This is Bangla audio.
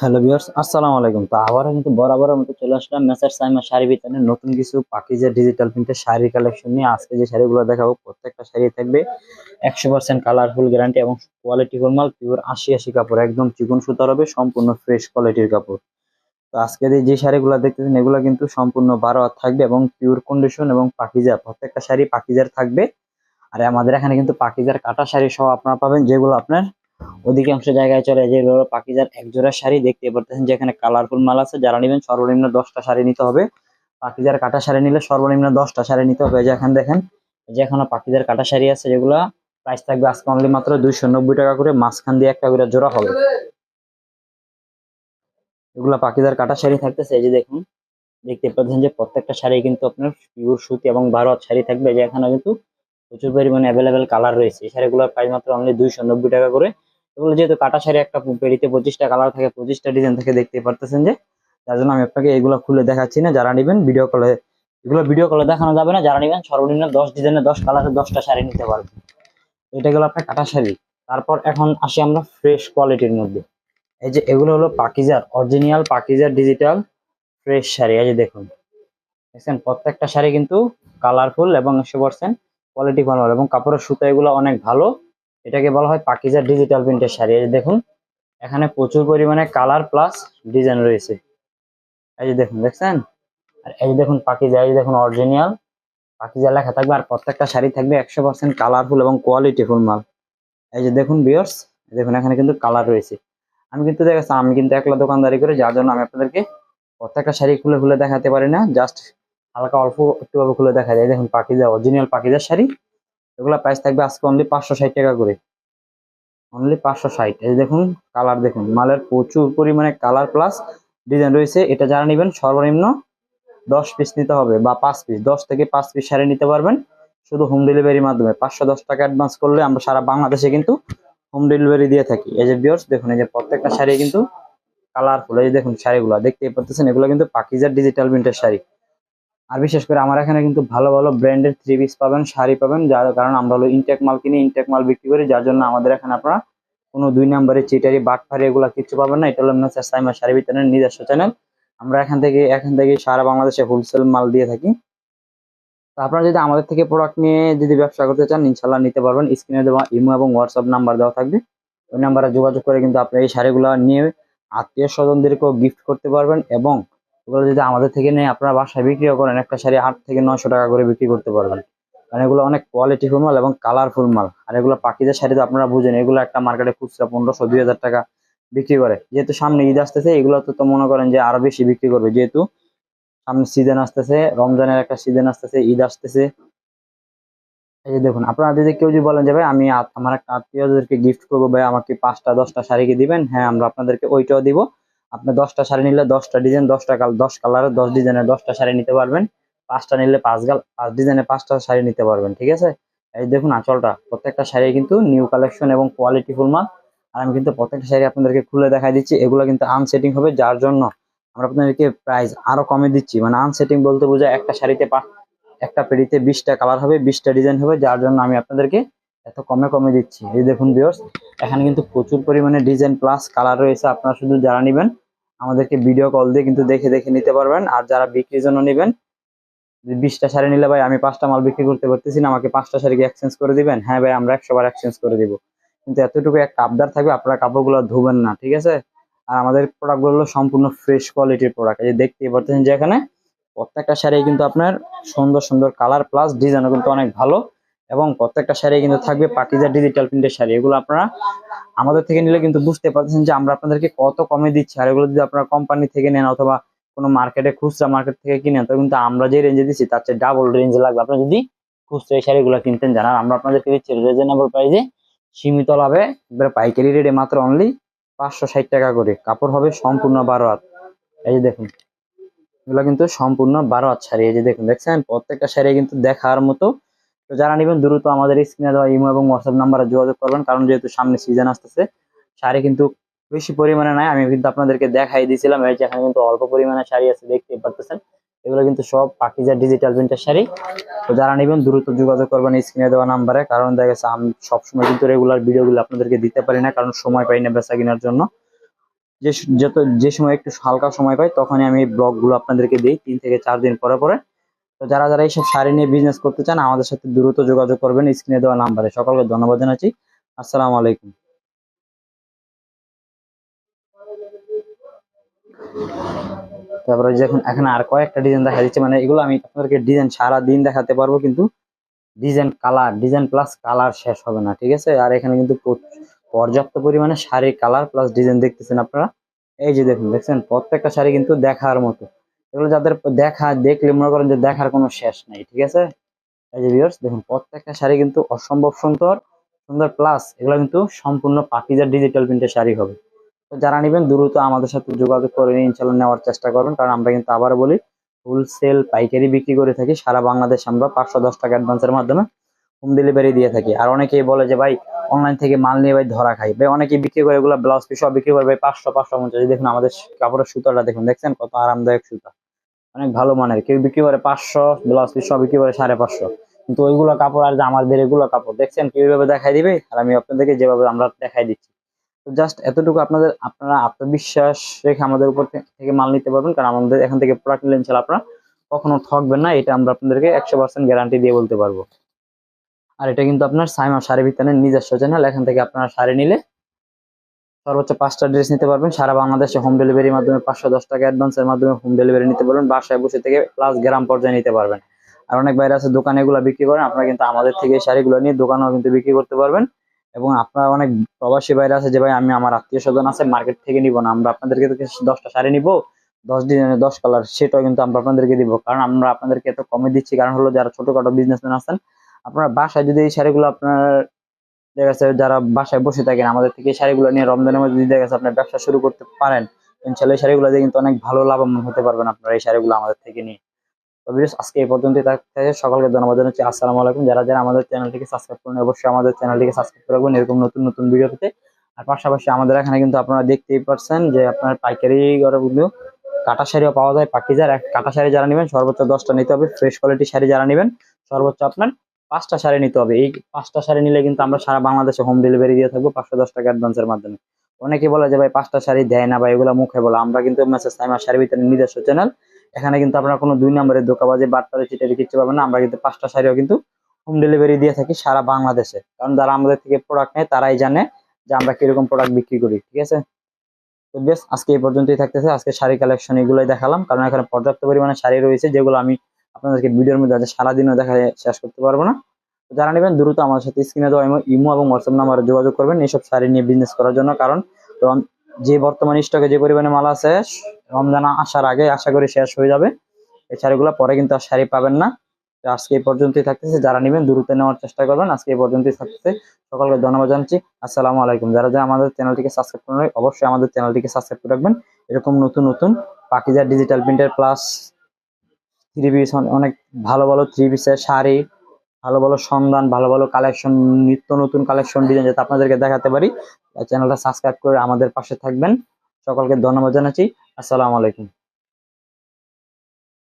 হ্যালো ভিউয়ার্স, আসসালামু আলাইকুম। তো আবারও কিন্তু বরাবরের মতো চলে আসলাম মেসার্স সাইমা শাড়ি বিতানের নতুন কিছু পাকিজা ডিজিটাল প্রিন্টের শাড়ি কালেকশন নিয়ে। আজকে যে শাড়িগুলো দেখাবো প্রত্যেকটা শাড়ি থাকবে 100% কালারফুল গ্যারান্টি এবং কোয়ালিটি ফুল মাল, পিওর ৮০ কাপড়, একদম চিকন সুতার হবে, সম্পূর্ণ ফ্রেশ কোয়ালিটির কাপড়। তো আজকে যে শাড়িগুলো দেখতেছেন এগুলো কিন্তু সম্পূর্ণ 12 হাত থাকবে এবং পিওর কন্ডিশন এবং পাকিজা, প্রত্যেকটা শাড়ি পাকিজার থাকবে। আর আমাদের এখানে কিন্তু পাকিজার কাটা শাড়ি সহ আপনারা পাবেন, যেগুলো আপনার অধিকাংশ জায়গায় চলে, যেগুলো পাকিজার এক জোড়া শাড়ি দেখতে পারতেছেন, যেখানে কালারফুল মাল আছে। যারা নেবেন সর্বনিম্ন 10টা শাড়ি নিতে হবে। পাকিজার কাটা শাড়ি নিলে সর্বনিম্ন 10টা শাড়ি নিতে হবে। যেখানে দেখেন যে এখনো পাকিজার কাটা শাড়ি আছে, যেগুলো প্রাইস থাকবে আজকে অনলি মাত্র 290 টাকা করে, মাঝখান দিয়ে একটা করে জোড়া হবে। এগুলা পাকিজার কাটা শাড়ি থাকতেছে। এই যে দেখুন, দেখতে পাচ্ছেন যে প্রত্যেকটা শাড়ি কিন্তু আপনার পিওর সুতি এবং 12 হাত শাড়ি থাকবে। যে এখানে কিন্তু প্রচুর পরিমাণে অ্যাভেলেবেল কালার রয়েছে। এই শাড়িগুলোর প্রাইস মাত্র অনলি 290 টাকা করে। এগুলো যেহেতু কাটা শাড়ি, একটা পেড়িতে 25টা কালার থাকে, 25টা ডিজাইন থাকে, দেখতে পারতেছেন যে, যার জন্য আমি আপনাকে এগুলো খুলে দেখাচ্ছি না। যারা নেবেন ভিডিও কলে, এগুলো ভিডিও কলে দেখানো যাবে না। যারা নেবেন সর্বনিম্ন 10 ডিজাইনের 10 কালারের 10টা শাড়ি নিতে পারবেন। এটা গেল আপনার কাটা শাড়ি। তারপর এখন আসি আমরা ফ্রেশ কোয়ালিটির মধ্যে। এই যে এগুলো হলো পাকিজার অরিজিনাল পাকিজার ডিজিটাল ফ্রেশ শাড়ি। এই যে দেখুন, দেখছেন প্রত্যেকটা শাড়ি কিন্তু কালারফুল এবং 100% কোয়ালিটি ভালো, এবং কাপড়ের সুতা এগুলো অনেক ভালো। এটাকে বলা হয় পাকিজা ডিজিটাল প্রিন্টের শাড়ি। এই যে দেখুন, এখানে প্রচুর পরিমাণে কালার প্লাস ডিজাইন রয়েছে। এই যে দেখুন, দেখছেন। আর এই যে দেখুন পাকিজা, এই যে দেখুন অরিজিনাল পাকিজা লেখা থাকবে, আর প্রত্যেকটা শাড়ি থাকবে 100% কালারফুল এবং কোয়ালিটি ফুল মাল। এই যে দেখুন ভিউয়ার্স, দেখুন এখানে কিন্তু কালার রয়েছে। আমি কিন্তু দেখাচ্ছি, আমি কিন্তু একলা দোকানদারি করে, যার জন্য আমি আপনাদেরকে প্রত্যেকটা শাড়ি খুলে খুলে দেখাতে পারি না, জাস্ট হালকা অল্প একটু ভাবে খুলে দেখা যায়। দেখুন পাকিজা অরিজিনাল পাকিজার শাড়ি, এগুলা প্রাইস থাকবে আজকে অনলি 560 টাকা করে, অনলি 560। এই দেখুন কালার, দেখুন মালের প্রচুর পরিমাণে কালার প্লাস ডিজাইন রয়েছে। এটা যারা নেবেন সর্বনিম্ন 10 পিস নিতে হবে, বা 5 পিস, 10 থেকে 5 পিস শাড়ি নিতে পারবেন শুধু হোম ডেলিভারির মাধ্যমে। 510 টাকা অ্যাডভান্স করলে আমরা সারা বাংলাদেশে কিন্তু হোম ডেলিভারি দিয়ে থাকি। এই যে ভিউয়ার্স দেখুন, এই যে প্রত্যেকটা শাড়ি কিন্তু কালারফুল। এই যে দেখুন শাড়িগুলো দেখতেই পাচ্ছেন, এগুলো কিন্তু পাকিজার ডিজিটাল প্রিন্টের শাড়ি। আর বিশেষ করে আমার এখানে কিন্তু ভালো ভালো ব্র্যান্ডের 3 পিস পাবেন, শাড়ি পাবেন, যার কারণ আমরা হলো ইনটেক মাল কিনে ইনটেক মাল বিক্রি করি, যার জন্য আমাদের এখানে আপনারা কোনো 2 নম্বরের চিটারি বাটফারি এগুলো কিছু পাবেন না। এটা হলো মেসার্স সাইমা শাড়ি বিতানের নিজস্ব চ্যানেল। আমরা এখান থেকে সারা বাংলাদেশে হোলসেল মাল দিয়ে থাকি। তো আপনারা যদি আমাদের থেকে প্রোডাক্ট নিয়ে যদি ব্যবসা করতে চান, ইনশাল্লাহ নিতে পারবেন। স্ক্রিনে দেওয়া ইমো এবং হোয়াটসঅ্যাপ নাম্বার দেওয়া থাকবে, ওই নাম্বারে যোগাযোগ করে কিন্তু আপনি এই শাড়িগুলো নিয়ে আত্মীয় স্বজনদেরকেও গিফট করতে পারবেন। এবং এগুলো যদি আমাদের থেকে নিয়ে আপনারা বাসায় বিক্রিও করেন, একটা শাড়ি 800 থেকে 900 টাকা করে বিক্রি করতে পারবেন। কারণ এগুলো অনেক কোয়ালিটিফুল মাল এবং কালারফুল মাল। আর এগুলো পাকিজার শাড়ি তো আপনারা বুঝেন, এগুলো একটা মার্কেটে খুচরা 1500-2000 টাকা বিক্রি করে। যেহেতু সামনে ঈদ আসতেছে, এগুলো তো মনে করেন যে আরো বেশি বিক্রি করবে, যেহেতু সামনে সিজন আসতেছে, রমজানের একটা সিজন আসতেছে, ঈদ আসতেছে। এই যে দেখুন, আপনারা যদি কেউ যদি বলেন যে ভাই আমি আমার একটা আত্মীয়দেরকে গিফট করবো, ভাই আমাকে 5টা 10টা শাড়ি কি দিবেন, হ্যাঁ আমরা আপনাদেরকে ওইটাও দিব। আপনি 10টা শাড়ি নিলে 10টা ডিজাইন, 10টা 10 কালারের 10 ডিজাইনের 10টা শাড়ি নিতে পারবেন। 5টা নিলে 5 ডিজাইনের 5টা শাড়ি নিতে পারবেন, ঠিক আছে। এই দেখুন আঁচলটা, প্রত্যেকটা শাড়ি কিন্তু নিউ কালেকশন এবং কোয়ালিটি ফুল মাল। আর আমি কিন্তু প্রত্যেকটা শাড়ি আপনাদেরকে খুলে দেখাই দিচ্ছি। এগুলো কিন্তু আনসেটিং হবে, যার জন্য আমরা আপনাদেরকে প্রাইস আরো কমে দিচ্ছি। মানে আনসেটিং বলতে বোঝায় একটা শাড়িতে একটা পেড়িতে 20টা কালার হবে, 20টা ডিজাইন হবে, যার জন্য আমি আপনাদেরকে এত কমে কমে দিচ্ছি। এই দেখুন ভিউয়ার্স, এখানে কিন্তু প্রচুর পরিমাণে ডিজাইন প্লাস কালার রয়েছে। আপনারা শুধু যারা নেবেন আমাদেরকে ভিডিও কল দিয়ে কিন্তু দেখে দেখে নিতে পারবেন। আর যারা বিক্রির জন্য নেবেন, 20টা শাড়ি নিলে ভাই আমি 5টা মাল বিক্রি করতে পারতেছি না, আমাকে 5টা শাড়িকে এক্সচেঞ্জ করে দিবেন, হ্যাঁ ভাই আমরা 100 বার এক্সচেঞ্জ করে দিব। কিন্তু এতটুকু একটা আবদার থাকবে, আপনারা কাপড়গুলো ধুবেন না, ঠিক আছে। আর আমাদের প্রোডাক্ট গুলো সম্পূর্ণ ফ্রেশ কোয়ালিটির প্রোডাক্ট। এই যে দেখতেই পাচ্ছেন যে এখানে প্রত্যেকটা শাড়ি কিন্তু আপনার সুন্দর সুন্দর কালার প্লাস ডিজাইনও কিন্তু অনেক ভালো। এবং প্রত্যেকটা শাড়ি কিন্তু থাকবে পাকিজা ডিজিটাল প্রিন্টের শাড়ি। এগুলো আপনারা আমাদের থেকে নিলে কিন্তু বুঝতে পারছেন যে আমরা আপনাদেরকে কত কমে দিচ্ছি। আর এগুলো যদি আপনারা কোম্পানি থেকে নেন অথবা কোনো মার্কেটে খুচরা মার্কেট থেকে কিনেন, তো কিন্তু আমরা যে রেঞ্জে দিচ্ছি তার চেয়ে ডাবল রেঞ্জে লাগবে আপনার যদি খুচরা এই শাড়িগুলো কিনতেন জানান। আমরা আপনাদেরকে দিচ্ছি রিজনেবল প্রাইসে, সীমিত লাভে, এবারে পাইকারি রেটে মাত্র অনলি 560 টাকা করে। কাপড় হবে সম্পূর্ণ 12 হাত। এই যে দেখুন, এগুলো কিন্তু সম্পূর্ণ 12 হাত শাড়ি। এই যে দেখুন, দেখছেন প্রত্যেকটা শাড়ি কিন্তু দেখার মতো। তো যারা নেবেন দ্রুত আমাদের স্ক্রিনে দেওয়া ইমো এবং হোয়াটসঅ্যাপ নাম্বারে যোগাযোগ করবেন, কারণ যেহেতু সামনে সিজন আসতেছে, শাড়ি কিন্তু বেশি পরিমাণে নাই। আমি কিন্তু আপনাদেরকে দেখাই দিয়েছিলাম, এই যে এখানে কিন্তু অল্প পরিমাণে শাড়ি আছে, দেখতে পারতেছেন। এগুলো কিন্তু সব পাকিজা ডিজিটাল প্রিন্টের শাড়ি। তো যারা নেবেন দ্রুত যোগাযোগ করবেন স্ক্রিনে দেওয়া নাম্বারে, কারণ দেখা গেছে আমি সবসময় কিন্তু রেগুলার ভিডিওগুলো আপনাদেরকে দিতে পারি না, কারণ সময় পাই না বেচা কেনার জন্য। যে সময় একটু হালকা সময় পাই তখনই আমি ব্লগ গুলো আপনাদেরকে দিই 3 থেকে 4 দিন পরে পরে। তো যারা যারা এইসব শাড়ি নিয়ে বিজনেস করতে চান আমাদের সাথে দ্রুত যোগাযোগ করবেন স্ক্রিনে দেওয়া নাম্বারে। সকলকে ধন্যবাদ জানাচ্ছি। আসসালামু আলাইকুম। তারপরে যে এখন আর কয়েকটা ডিজাইন দেখা দিচ্ছে, মানে এগুলো আমি আপনাদেরকে ডিজাইন সারা দিন দেখাতে পারবো, কিন্তু ডিজাইন প্লাস কালার শেষ হবে না, ঠিক আছে। আর এখানে কিন্তু পর্যাপ্ত পরিমাণে শাড়ি কালার প্লাস ডিজাইন দেখতেছেন আপনারা। এই যে দেখছেন প্রত্যেকটা শাড়ি কিন্তু দেখার মতো। এগুলো যাদের দেখলে মনে করেন যে দেখার কোনো শেষ নাই, ঠিক আছে। এই যে ভিউয়ার্স দেখুন প্রত্যেকটা শাড়ি কিন্তু অসম্ভব সুন্দর সুন্দর, প্লাস এগুলো কিন্তু সম্পূর্ণ পাকিজা ডিজিটাল প্রিন্টের শাড়ি হবে। তো যারা নেবেন দ্রুত আমাদের সাথে যোগাযোগ করে নিয়ে ইনশাল্লাহ নেওয়ার চেষ্টা করবেন, কারণ আমরা কিন্তু আবার বলি হোলসেল পাইকারি বিক্রি করে থাকি সারা বাংলাদেশ। আমরা 510 টাকা অ্যাডভান্সের মাধ্যমে হোম ডেলিভারি দিয়ে থাকি। আর অনেকেই বলে যে ভাই অনলাইন থেকে মাল নিয়ে ভাই ধরা খাই, ভাই অনেকেই বিক্রি করে এগুলো ব্লাউজ পিস সব বিক্রি করে ভাই 500 550। দেখুন আমাদের কাপড়ের সুতাটা দেখুন, দেখছেন কত আরামদায়ক সুতা, অনেক ভালো মানের। কেউ বিক্রি করে 500, ব্লাউজ পিস সব বিক্রি করে 550। কিন্তু ওইগুলো কাপড় আর যে আমাদের এগুলো কাপড় দেখছেন কিভাবে দেখাই দিবে, আর আমি আপনাদেরকে যেভাবে আমরা দেখাই দিচ্ছি। তো জাস্ট এতটুকু আপনারা আত্মবিশ্বাস রেখে আমাদের উপর থেকে মাল নিতে পারবেন, কারণ আমাদের এখান থেকে প্রোডাক্ট নিলে ইনশাল্লাহ আপনারা কখনো ঠকবেন না, এটা আমরা আপনাদেরকে 100% গ্যারান্টি দিয়ে বলতে পারবো। আর এটা কিন্তু আপনার সাইমা শাড়ি বিতানের নিজস্ব চ্যানেল, এখান থেকে আপনারা শাড়ি নিলে সর্বোচ্চ 5টা ড্রেস নিতে পারবেন সারা বাংলাদেশে হোম ডেলিভারির মাধ্যমে। 510 টাকা অ্যাডভান্সের মাধ্যমে হোম ডেলিভারি নিতে পারবেন, বাসায় বসে থেকে প্লাস গ্রাম পর্যায়ে নিতে পারবেন। আর অনেক বাইরে আছে দোকানে এগুলো বিক্রি করেন, আপনারা কিন্তু আমাদের থেকে এই শাড়িগুলো নিয়ে দোকানেও কিন্তু বিক্রি করতে পারবেন। এবং আপনারা অনেক প্রবাসী বাইরে আছে যে ভাই আমি আমার আত্মীয় স্বজন আছে মার্কেট থেকে নিব না, আমরা আপনাদেরকে 10টা শাড়ি নিব 10 ডিজাইনের 10 কালার, সেটাও কিন্তু আমরা আপনাদেরকে দিব। কারণ আমরা আপনাদেরকে এত কমে দিচ্ছি, কারণ হলো যারা ছোটখাটো বিজনেসম্যান আছেন আপনারা বাসায় যদি এই শাড়িগুলো আপনার দেখা গেছে যারা বাসায় বসে থাকেন আমাদের থেকে এই শাড়িগুলো নিয়ে রমজানের মধ্যে দেখা গেছে আপনার ব্যবসা শুরু করতে পারেন, ইনশাআল্লাহ এই শাড়িগুলো দিয়ে কিন্তু অনেক ভালো লাভবান হতে পারবেন আপনারা এই শাড়িগুলো আমাদের থেকে নিয়ে। তো ভিউয়ার্স আজকে এই পর্যন্তই থাকতে, সকলকে ধন্যবাদ জানাচ্ছি। আসসালামু আলাইকুম। যারা যারা আমাদের চ্যানেলটিকে সাবস্ক্রাইব করেন অবশ্যই আমাদের চ্যানেলটিকে সাবস্ক্রাইব করে রাখবেন এরকম নতুন নতুন ভিডিও পেতে। আর পাশাপাশি আমাদের এখানে কিন্তু আপনারা দেখতেই পাচ্ছেন যে আপনার পাইকারি ঘরে কিন্তু কাটা শাড়িও পাওয়া যায় পাকিজার। কাটা শাড়ি যারা নেবেন সর্বোচ্চ 10টা নিতে হবে, ফ্রেশ কোয়ালিটি শাড়ি যারা নেবেন সর্বোচ্চ আপনার 5টা শাড়ি নিতে হবে। এই 5টা শাড়ি নিলে কিন্তু আমরা সারা বাংলাদেশে হোম ডেলিভারি দিয়ে থাকবো 510 টাকা অ্যাডভান্সের মাধ্যমে। অনেকে বলে যে ভাই 5টা শাড়ি দেয় না, ভাই এগুলো মুখে বলে। আমরা কিন্তু মেসেজ সাইমা শাড়ি ভিতরে নিজস্ব চ্যানেল, এখানে কিন্তু আপনারা কোনো 2 নম্বরের ধোঁকাবাজি বাটপারে চিটারি কিচ্ছু পাবেন না। আমরা কিন্তু 5টা শাড়িও কিন্তু হোম ডেলিভারি দিয়ে থাকি সারা বাংলাদেশে, কারণ যারা আমাদের থেকে প্রোডাক্ট নেয় তারাই জানে যে আমরা কিরকম প্রোডাক্ট বিক্রি করি, ঠিক আছে। তো বেশ আজকে এই পর্যন্তই থাকতেছে। আজকে শাড়ি কালেকশন এগুলোই দেখালাম, কারণ এখানে পর্যাপ্ত পরিমাণে শাড়ি রয়েছে যেগুলো আমি আপনাদেরকে ভিডিওর মধ্যে সারাদিনও দেখা শেষ করতে পারবো না। তো যারা নেবেন দ্রুত আমার সাথে স্ক্রিনে দেওয়া ইমো এবং হোয়াটসঅ্যাপ নাম্বারে যোগাযোগ করবেন এইসব শাড়ি নিয়ে বিজনেস করার জন্য। কারণ যে বর্তমান স্টকে যে পরিমাণে মাল আছে রমজান আসার আগে আশা করি শেষ হয়ে যাবে এই শাড়িগুলো, পরে কিন্তু আর শাড়ি পাবেন না। তো আজকে এই পর্যন্তই থাকতেছে, যারা নেবেন দ্রুত নেওয়ার চেষ্টা করবেন। আজকে এই পর্যন্তই থাকতেছে, সকলকে ধন্যবাদ জানাচ্ছি। আসসালামু আলাইকুম। যারা যারা আমাদের চ্যানেলটিকে সাবস্ক্রাইব করেন অবশ্যই আমাদের চ্যানেলটিকে সাবস্ক্রাইব করে রাখবেন এরকম নতুন নতুন Pakiza digital printer plus three piece, অনেক ভালো ভালো থ্রি পিসের শাড়ি, ভালো ভালো সন্ধান, ভালো ভালো কালেকশন, নিত্য নতুন কালেকশন ডিজাইন যাতে আপনাদেরকে দেখাতে পারি। চ্যানেলটা সাবস্ক্রাইব করে আমাদের পাশে থাকবেন। সকলকে ধন্যবাদ জানাচ্ছি। আসসালামু আলাইকুম।